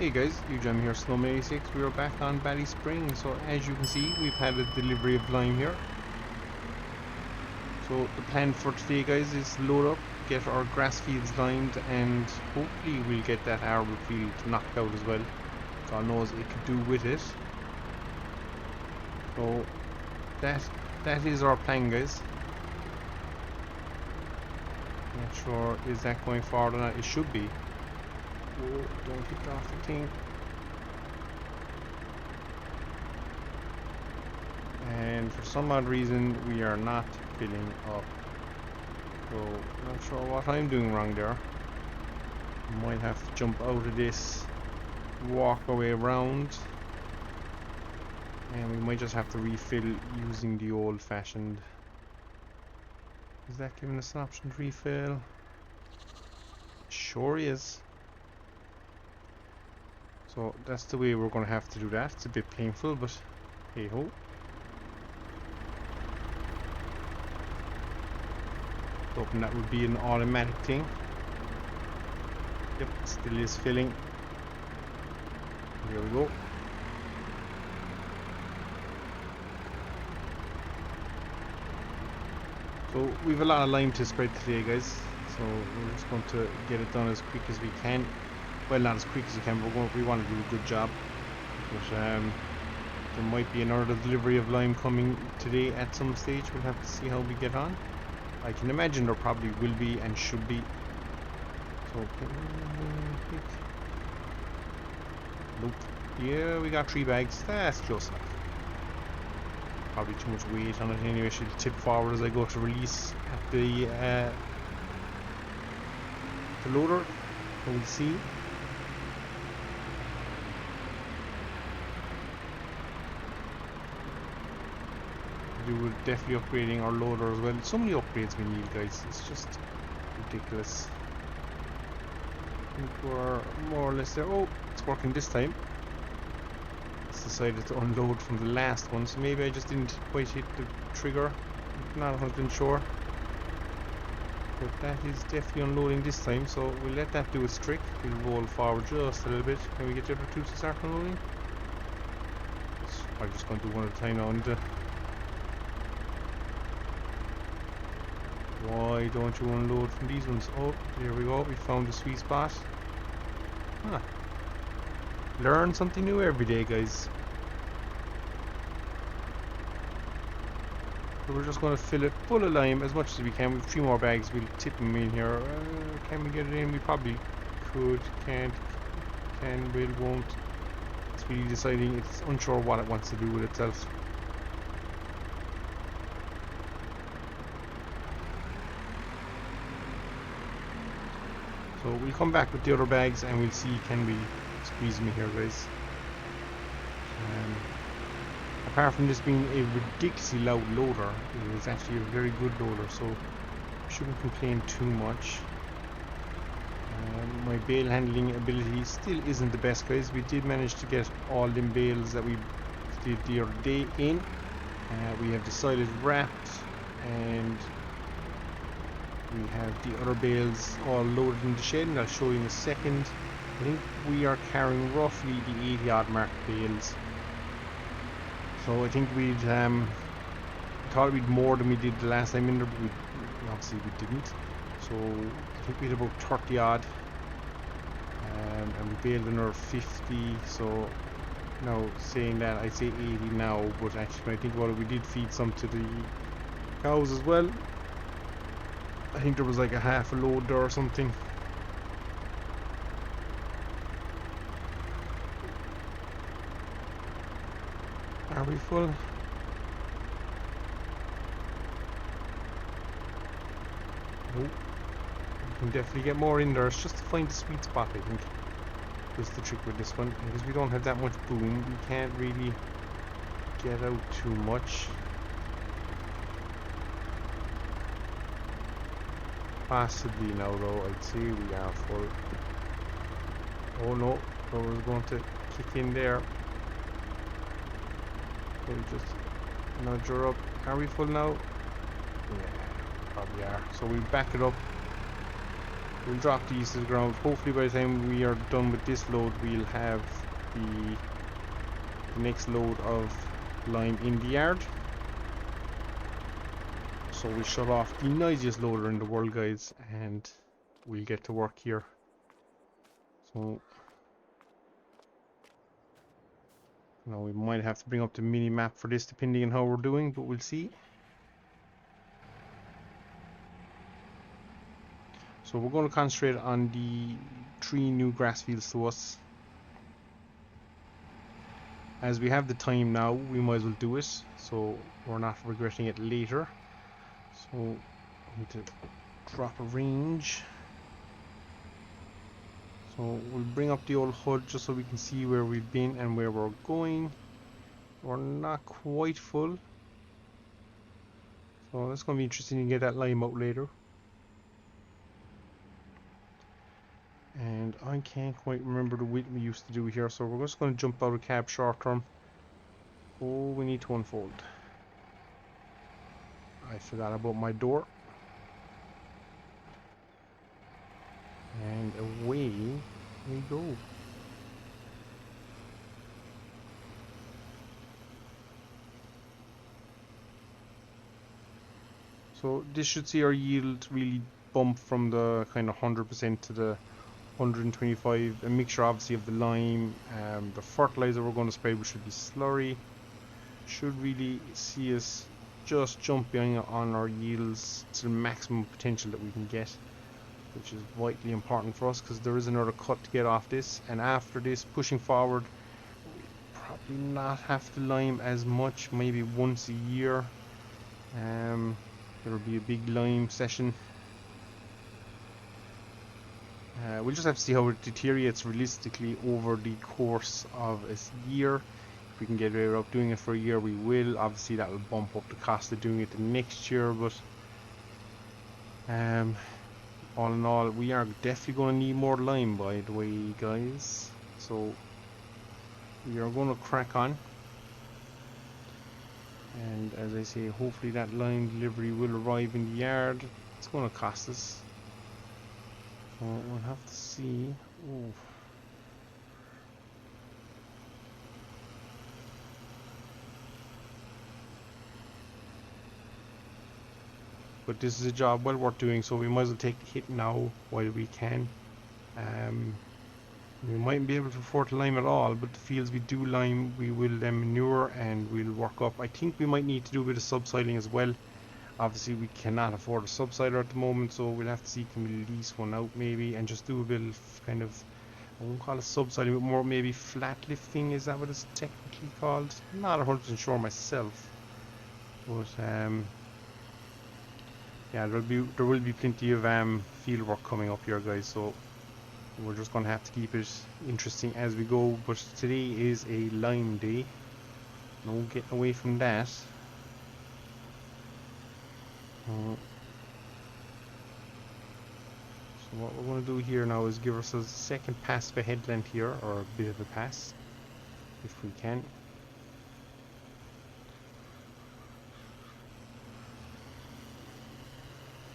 Hey guys, UJM here, Snowman86. We are back on Ballyspring. So as you can see, we've had a delivery of lime here. So the plan for today, guys, is load up, get our grass fields limed, and hopefully we'll get that arable field knocked out as well. God knows it could do with it. So that is our plan, guys. Not sure is that going forward or not. It should be. Oh, don't hit off the thing. And for some odd reason we are not filling up, so not sure what I'm doing wrong there. Might have to jump out of this, walk our way around, and we might just have to refill using the old-fashioned. Is that giving us an option to refill? Sure is. So that's the way we're going to have to do that. It's a bit painful, but hey ho. Hoping that would be an automatic thing. Yep, still is filling. Here we go. So we've a lot of lime to spread today, guys. So we're just going to get it done as quick as we can. Well, not as quick as we can, but we want to do a good job. But there might be another delivery of lime coming today at some stage. We'll have to see how we get on. I can imagine there probably will be and should be. So, nope. Yeah, we got 3 bags. That's close enough. Probably too much weight on it anyway. Should tip forward as I go to release at the loader. So we'll see. We were definitely upgrading our loader as well. So many upgrades we need, guys. It's just ridiculous. I think we're more or less there. Oh, it's working this time. It's decided to unload from the last one, so maybe I just didn't quite hit the trigger. Not 100% sure. But that is definitely unloading this time, so we'll let that do its trick. We'll roll forward just a little bit. Can we get the other two to start unloading? I'm just going to do one at a time now. Why don't you unload from these ones? Oh, there we go. We found the sweet spot. Huh. Learn something new every day, guys. So we're just going to fill it full of lime as much as we can. With 3 more bags, we'll tip them in here. Can we get it in? We probably could. Can't. Can. Will. Won't. It's really deciding. It's unsure what it wants to do with itself. So we'll come back with the other bags and we'll see can we squeeze me here, guys. Apart from this being a ridiculously loud loader, it is actually a very good loader, so shouldn't complain too much. My bale handling ability still isn't the best, guys. We did manage to get all them bales that we did the other day in. We have the silage wrapped and we have the other bales all loaded in the shed, and I'll show you in a second. I think we are carrying roughly the 80 odd mark bales. So I think we'd thought we'd more than we did the last time in there, but obviously we didn't. So I think we had about 30 odd, and we baled another 50. So now saying that, I'd say 80 now, but actually when I think about it, we did feed some to the cows as well. I think there was like a half a load there or something. Are we full? Oh, we can definitely get more in there. It's just to find the sweet spot, I think, is the trick with this one. Because we don't have that much boom, we can't really get out too much. Possibly now though, I'd say we are full. Oh no, power's going to kick in there. So we just nudge her up. Are we full now? Yeah, probably are. So we back it up. We'll drop these to the ground. Hopefully by the time we are done with this load, we'll have the next load of lime in the yard. So we shut off the noisiest loader in the world, guys, and we'll get to work here. So now we might have to bring up the mini map for this depending on how we're doing, but we'll see. So we're going to concentrate on the 3 new grass fields to us. As we have the time now, we might as well do it, so we're not regretting it later. So I need to drop a range. So we'll bring up the old HUD just so we can see where we've been and where we're going. We're not quite full, so that's going to be interesting to get that lime out later. And I can't quite remember the width we used to do here, so we're just going to jump out of cab short term. Oh, we need to unfold. I forgot about my door. And away we go. So this should see our yield really bump from the kind of 100% to the 125. A mixture obviously of the lime, the fertilizer we're going to spray, which should be slurry. Should really see us just jumping on our yields to the maximum potential that we can get, which is vitally important for us because there is another cut to get off this, and after this, pushing forward, we'll probably not have to lime as much, maybe once a year. There will be a big lime session. We'll just have to see how it deteriorates realistically over the course of a year. If we can get away without doing it for a year, we will. Obviously that will bump up the cost of doing it the next year, but all in all, we are definitely going to need more lime, by the way, guys. So we are going to crack on, and as I say, hopefully that lime delivery will arrive in the yard. It's going to cost us, so we'll have to see. Ooh. But this is a job well worth doing, so we might as well take the hit now while we can. We mightn't be able to afford to lime at all, but the fields we do lime, we will then manure and we'll work up. I think we might need to do a bit of subsoiling as well. Obviously we cannot afford a subsider at the moment, so we'll have to see, can we lease one out maybe and just do a bit of kind of, I won't call it subsoiling, but more maybe flat lifting, is that what it's technically called? I'm not 100% sure myself, but yeah, there will be plenty of field work coming up here, guys, so we're just going to have to keep it interesting as we go. But today is a lime day, no getting away from that. So what we're going to do here now is give ourselves a second pass of a headland here, or a bit of a pass if we can.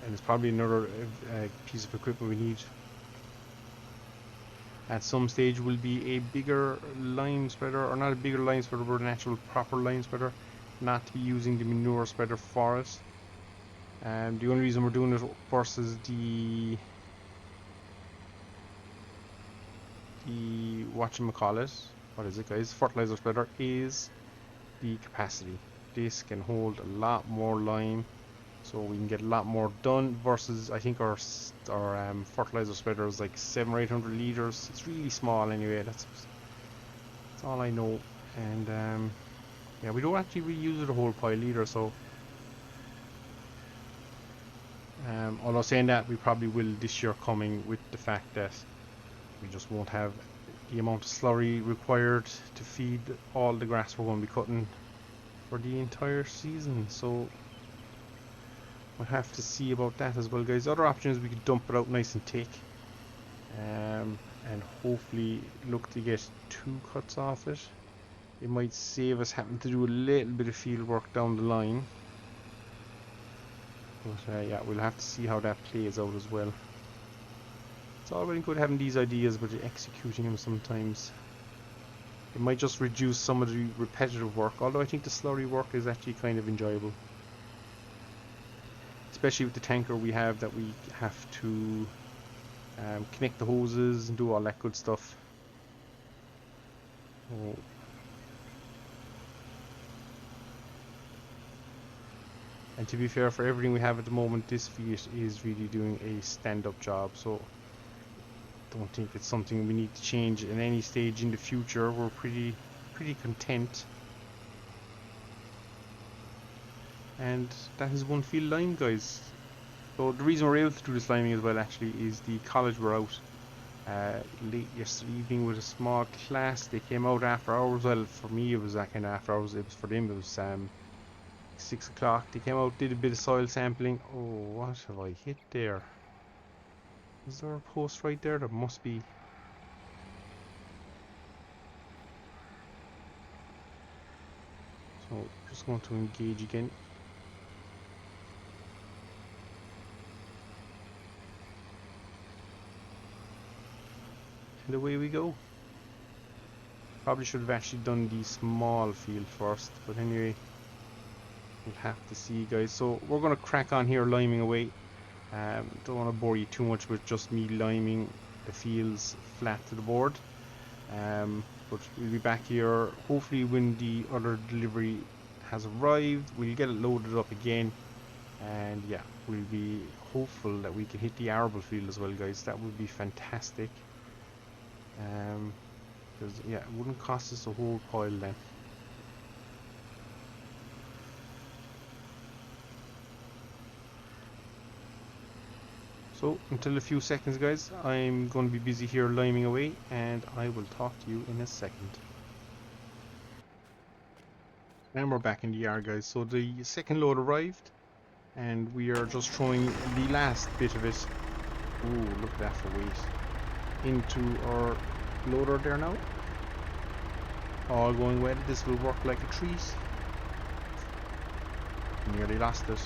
And it's probably another piece of equipment we need. At some stage will be a bigger line spreader, or not a bigger line spreader, but an actual proper line spreader, not to be using the manure spreader for it. And the only reason we're doing it versus the whatchamacallit, what is it, guys, fertilizer spreader, is the capacity. This can hold a lot more lime, so we can get a lot more done, versus I think our fertilizer spreader is like 700 or 800 liters. It's really small anyway. That's all I know. And yeah, we don't actually reuse it a whole pile either, so although saying that, we probably will this year, coming with the fact that we just won't have the amount of slurry required to feed all the grass we're going to be cutting for the entire season. So we'll have to see about that as well, guys. Other option is we could dump it out nice and thick, and hopefully look to get 2 cuts off it. It might save us having to do a little bit of field work down the line, but yeah, we'll have to see how that plays out as well. It's all very good having these ideas, but executing them sometimes, it might just reduce some of the repetitive work, although I think the slurry work is actually kind of enjoyable. Especially with the tanker we have, that we have to connect the hoses and do all that good stuff. Oh. And to be fair, for everything we have at the moment, this Fiat is really doing a stand-up job, so don't think it's something we need to change at any stage in the future. We're pretty content. And that is one field lime, guys. So the reason we're able to do this liming as well actually is the college were out late yesterday evening with a small class. They came out after hours. Well, for me it was that kind of after hours. It was for them, it was 6 o'clock. They came out, did a bit of soil sampling. Oh, what have I hit there? Is there a post right there? There must be. So just going to engage again. And away we go. Probably should have actually done the small field first, but anyway, we'll have to see, guys. So we're going to crack on here liming away. Don't want to bore you too much with just me liming the fields flat to the board. But we'll be back here hopefully when the other delivery has arrived. We'll get it loaded up again, and yeah, we'll be hopeful that we can hit the arable field as well, guys. That would be fantastic. Because yeah, it wouldn't cost us a whole pile then. So until a few seconds, guys, I'm going to be busy here liming away, and I will talk to you in a second. And we're back in the yard, guys. So the second load arrived, and we are just throwing the last bit of it. Ooh, look at that for weight. Into our loader there now. All going well. This will work like a treat. Nearly lost it.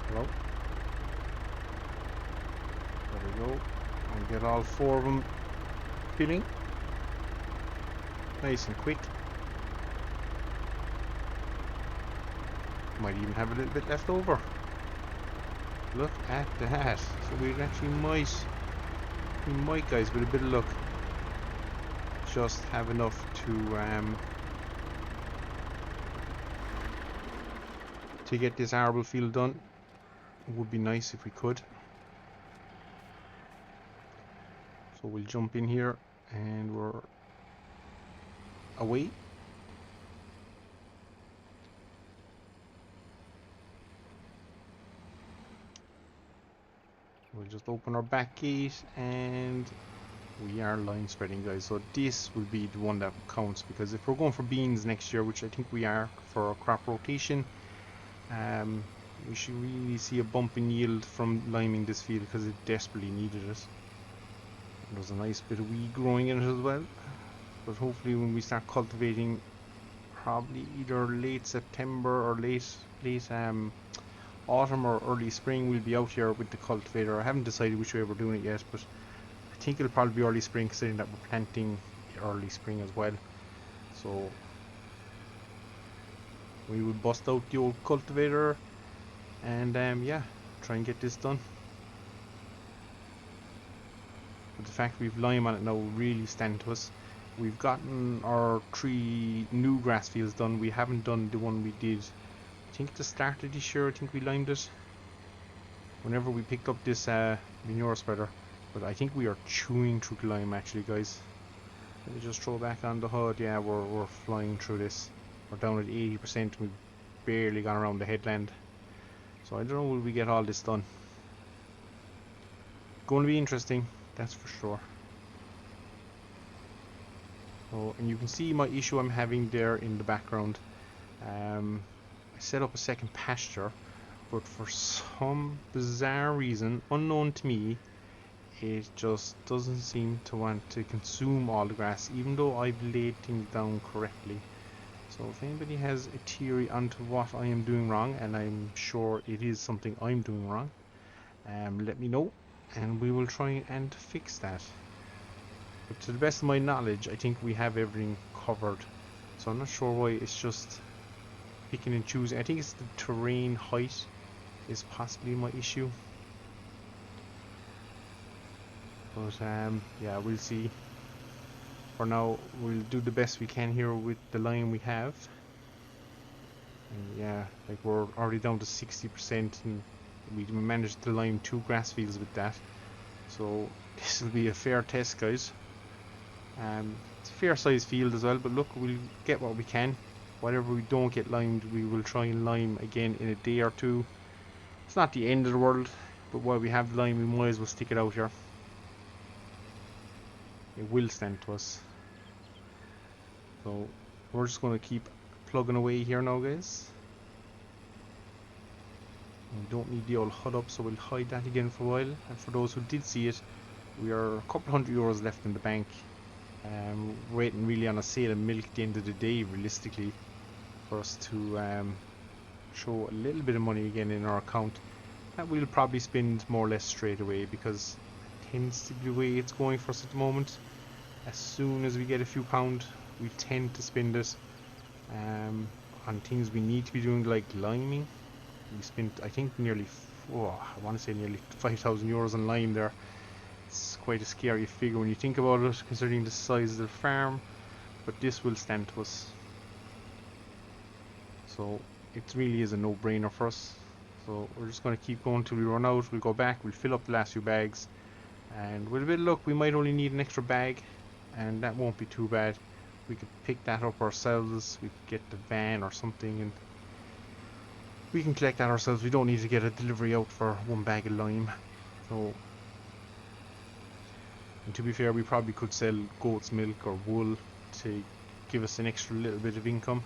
Hello. There we go. And get all four of them filling. Nice and quick. Might even have a little bit left over. Look at that. So we actually might, guys, with a bit of luck, just have enough to get this arable field done. It would be nice if we could. So we'll jump in here and we're away. We'll just open our back gate and we are line spreading, guys. So this will be the one that counts, because if we're going for beans next year, which I think we are for a crop rotation, we should really see a bump in yield from liming this field because it desperately needed it. There's a nice bit of weed growing in it as well, but hopefully when we start cultivating, probably either late September or late autumn or early spring, we'll be out here with the cultivator. I haven't decided which way we're doing it yet, but I think it'll probably be early spring, considering that we're planting early spring as well. So we will bust out the old cultivator and yeah, try and get this done. But the fact we've lime on it now will really stand to us. We've gotten our 3 new grass fields done. We haven't done the one we did, I think, at the start of this year. I think we limed it whenever we picked up this manure spreader. But I think we are chewing through the lime actually, guys. Let me just throw back on the HUD. Yeah, we're flying through this. We're down at 80%. We've barely gone around the headland. So I don't know, will we get all this done? Going to be interesting, that's for sure. Oh, and you can see my issue I'm having there in the background. I set up a second pasture, but for some bizarre reason unknown to me, it just doesn't seem to want to consume all the grass, even though I've laid things down correctly. So So if anybody has a theory onto what I am doing wrong, and I'm sure it is something I'm doing wrong, let me know, and we will try and fix that. But to the best of my knowledge, I think we have everything covered. So I'm not sure why it's just picking and choosing. I think it's the terrain height is possibly my issue. But yeah, we'll see. For now, we'll do the best we can here with the line we have. And yeah, like we're already down to 60%, and we managed to line 2 grass fields with that. So this will be a fair test, guys. It's a fair sized field as well, but look, we'll get what we can. Whatever we don't get limed, we will try and lime again in a day or two. It's not the end of the world, but while we have the lime, we might as well stick it out here. It will stand to us. So we're just going to keep plugging away here now, guys. We don't need the old HUD up, so we'll hide that again for a while. And for those who did see it, we are a couple €100 left in the bank. Waiting really on a sale of milk at the end of the day, realistically, for us to show a little bit of money again in our account. That we'll probably spend more or less straight away, because it tends to be the way it's going for us at the moment. As soon as we get a few pound, we tend to spend it on things we need to be doing, like liming. We spent, I think, nearly, I want to say nearly €5,000 on lime there. It's quite a scary figure when you think about it, considering the size of the farm, but this will stand to us. So it really is a no-brainer for us. So we're just going to keep going till we run out. We'll go back, we'll fill up the last few bags, and with a bit of luck we might only need an extra bag, and that won't be too bad. We could pick that up ourselves, we could get the van or something, and we can collect that ourselves. We don't need to get a delivery out for 1 bag of lime. So, and to be fair, we probably could sell goat's milk or wool to give us an extra little bit of income.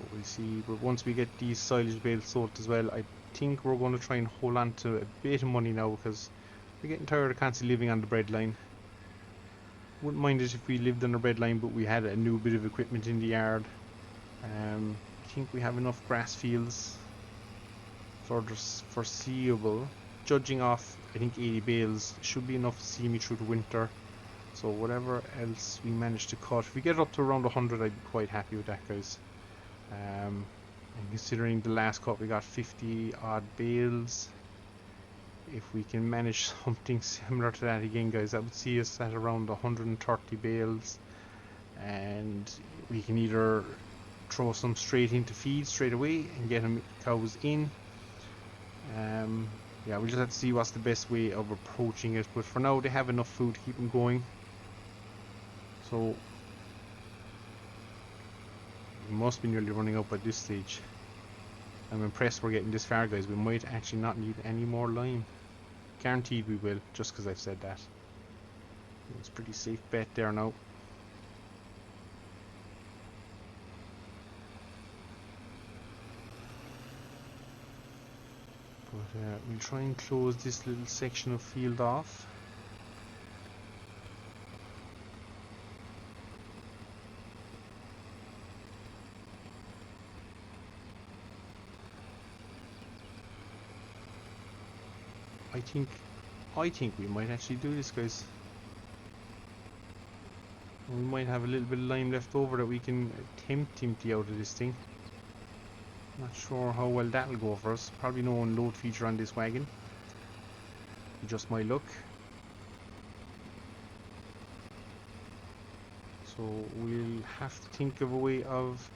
But we'll see. But once we get these silage bales sold as well, I think we're going to try and hold on to a bit of money now, because we're getting tired of constantly living on the breadline. Wouldn't mind it if we lived on the breadline, but we had a new bit of equipment in the yard. I think we have enough grass fields for the foreseeable. Judging off, I think 80 bales should be enough to see me through the winter. So whatever else we manage to cut, if we get up to around 100, I'd be quite happy with that, guys. And considering the last cut we got 50 odd bales, if we can manage something similar to that again, guys, that would see us at around 130 bales, and we can either throw some straight into feed straight away and get them cows in. Yeah, we'll just have to see what's the best way of approaching it, but for now they have enough food to keep them going. So we must be nearly running out by this stage. I'm impressed we're getting this far, guys. We might actually not need any more lime. Guaranteed we will, just because I've said that. It's a pretty safe bet there now. But we'll try and close this little section of field off. I think we might actually do this, guys. We might have a little bit of lime left over that we can attempt to empty out of this thing. Not sure how well that'll go for us. Probably no unload feature on this wagon. Just my luck. So we'll have to think of a way of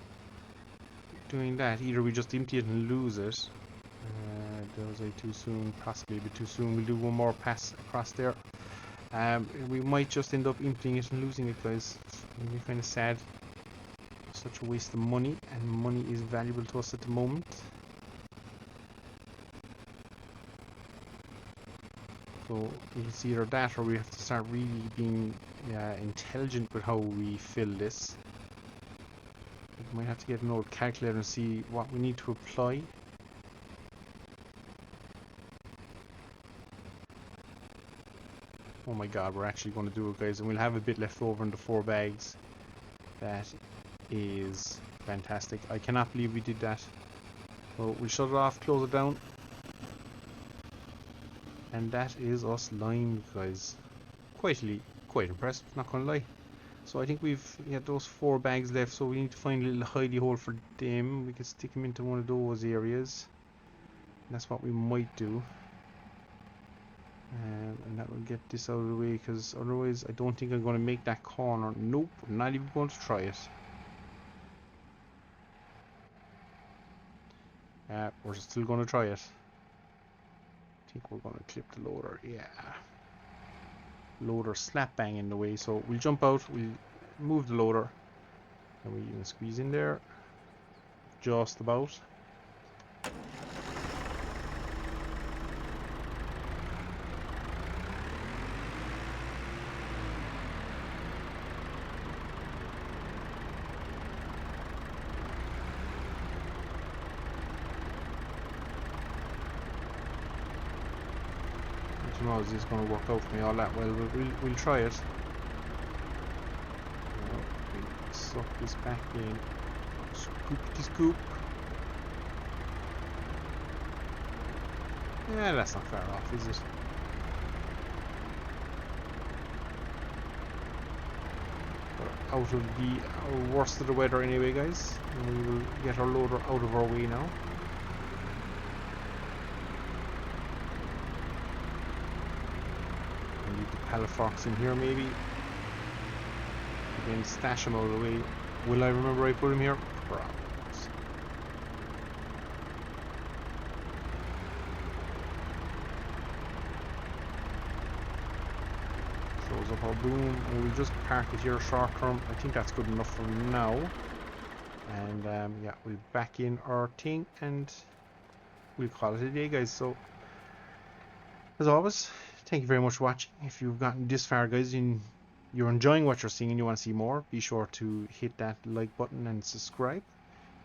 doing that. Either we just empty it and lose it. Was I too soon? Possibly a bit too soon. We'll do one more pass across there. We might just end up emptying it and losing it, guys. It'll be kind of sad. Such a waste of money, and money is valuable to us at the moment. So it's either that, or we have to start really being intelligent with how we fill this. We might have to get an old calculator and see what we need to apply. Oh my god, we're actually going to do it, guys, and we'll have a bit left over in the 4 bags that is fantastic. I cannot believe we did that. So we'll shut it off, close it down. And that is us limed, guys. Quite impressed, not gonna lie. So I think we've got those 4 bags left, so we need to find a little hidey hole for them. We can stick them into one of those areas. And that's what we might do. And that will get this out of the way, because otherwise I don't think I'm going to make that corner. Nope, I'm not even going to try it. We're still going to try it. I think we're going to clip the loader, yeah. Loader slap bang in the way, so we'll jump out, we'll move the loader, and we even squeeze in there. Just about. I don't know if this is going to work out for me all that well, but we'll try it. We'll suck this back in. Scoopity scoop. Yeah, that's not far off, is it? We're out of the worst of the weather anyway, guys. And we will get our loader out of our way now. I need the pallet forks in here, maybe. Again, stash them out of the way. Will I remember I put them here? Probably. Close up our boom, and we'll just park it here short term. I think that's good enough for now. And yeah, we'll back in our thing and we'll call it a day, guys. So as always, thank you very much for watching. If you've gotten this far, guys, and you're enjoying what you're seeing and you want to see more, be sure to hit that like button and subscribe.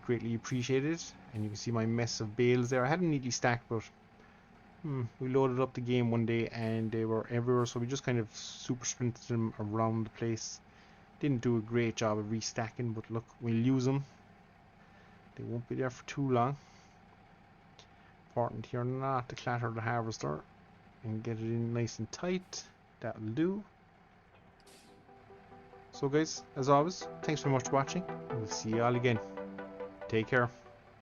Greatly appreciated. And you can see my mess of bales there. I had them neatly stacked, but we loaded up the game one day and they were everywhere, so we just kind of super sprinted them around the place. Didn't do a great job of restacking, but look, we'll use them. They won't be there for too long. Important here not to clatter the harvester and get it in nice and tight. That'll do. So guys, as always, thanks very much for watching. We'll see you all again. Take care.